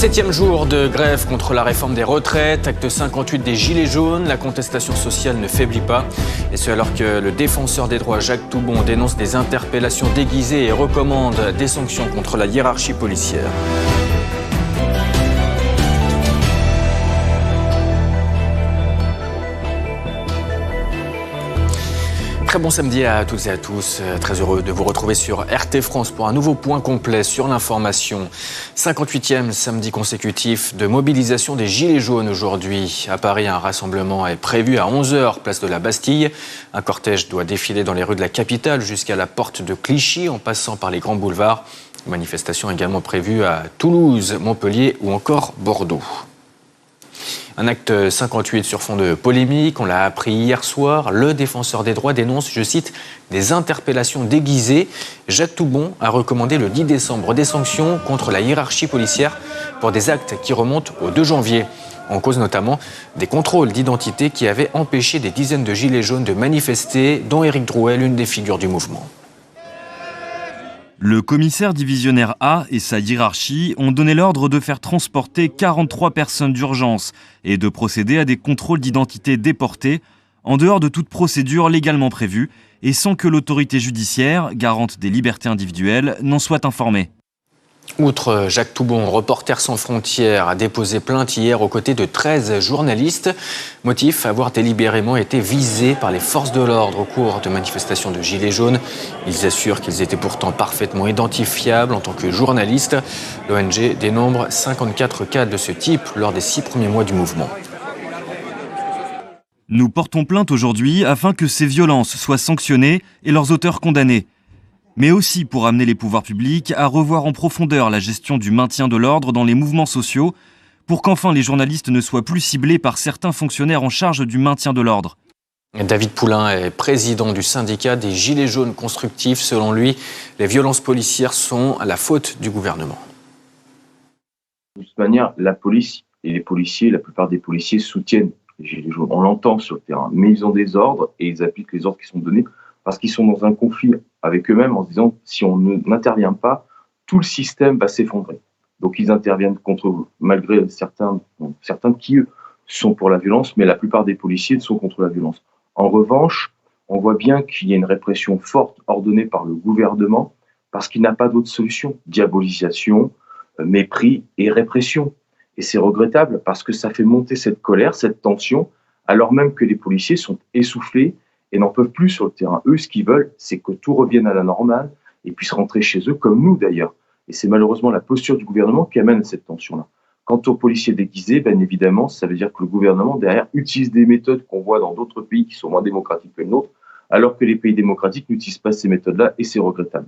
7e jour de grève contre la réforme des retraites, acte 58 des Gilets jaunes, la contestation sociale ne faiblit pas. Et ce alors que le défenseur des droits Jacques Toubon dénonce des interpellations déguisées et recommande des sanctions contre la hiérarchie policière. Très bon samedi à toutes et à tous. Très heureux de vous retrouver sur RT France pour un nouveau point complet sur l'information. 58e samedi consécutif de mobilisation des Gilets jaunes aujourd'hui. À Paris, un rassemblement est prévu à 11h, place de la Bastille. Un cortège doit défiler dans les rues de la capitale jusqu'à la porte de Clichy en passant par les grands boulevards. Une manifestation également prévue à Toulouse, Montpellier ou encore Bordeaux. Un acte 58 sur fond de polémique, on l'a appris hier soir. Le défenseur des droits dénonce, je cite, des interpellations déguisées. Jacques Toubon a recommandé le 10 décembre des sanctions contre la hiérarchie policière pour des actes qui remontent au 2 janvier. En cause notamment des contrôles d'identité qui avaient empêché des dizaines de gilets jaunes de manifester, dont Éric Drouet, l'une des figures du mouvement. Le commissaire divisionnaire A et sa hiérarchie ont donné l'ordre de faire transporter 43 personnes d'urgence et de procéder à des contrôles d'identité déportés, en dehors de toute procédure légalement prévue et sans que l'autorité judiciaire, garante des libertés individuelles, n'en soit informée. Outre Jacques Toubon, Reporters sans frontières a déposé plainte hier aux côtés de 13 journalistes. Motif, avoir délibérément été visés par les forces de l'ordre au cours de manifestations de Gilets jaunes. Ils assurent qu'ils étaient pourtant parfaitement identifiables en tant que journalistes. L'ONG dénombre 54 cas de ce type lors des 6 premiers mois du mouvement. Nous portons plainte aujourd'hui afin que ces violences soient sanctionnées et leurs auteurs condamnés. Mais aussi pour amener les pouvoirs publics à revoir en profondeur la gestion du maintien de l'ordre dans les mouvements sociaux, pour qu'enfin les journalistes ne soient plus ciblés par certains fonctionnaires en charge du maintien de l'ordre. David Poulain est président du syndicat des Gilets jaunes constructifs. Selon lui, les violences policières sont la faute du gouvernement. De toute manière, la police et les policiers, la plupart des policiers soutiennent les Gilets jaunes. On l'entend sur le terrain, mais ils ont des ordres et ils appliquent les ordres qui sont donnés parce qu'ils sont dans un conflit avec eux-mêmes en se disant si on n'intervient pas, tout le système va s'effondrer. Donc ils interviennent malgré certains qui eux sont pour la violence, mais la plupart des policiers sont contre la violence. En revanche, on voit bien qu'il y a une répression forte ordonnée par le gouvernement parce qu'il n'a pas d'autre solution. Diabolisation, mépris et répression. Et c'est regrettable parce que ça fait monter cette colère, cette tension, alors même que les policiers sont essoufflés et n'en peuvent plus sur le terrain. Eux, ce qu'ils veulent, c'est que tout revienne à la normale et puissent rentrer chez eux, comme nous d'ailleurs. Et c'est malheureusement la posture du gouvernement qui amène à cette tension-là. Quant aux policiers déguisés, bien évidemment, ça veut dire que le gouvernement, derrière, utilise des méthodes qu'on voit dans d'autres pays qui sont moins démocratiques que le nôtre, alors que les pays démocratiques n'utilisent pas ces méthodes-là, et c'est regrettable.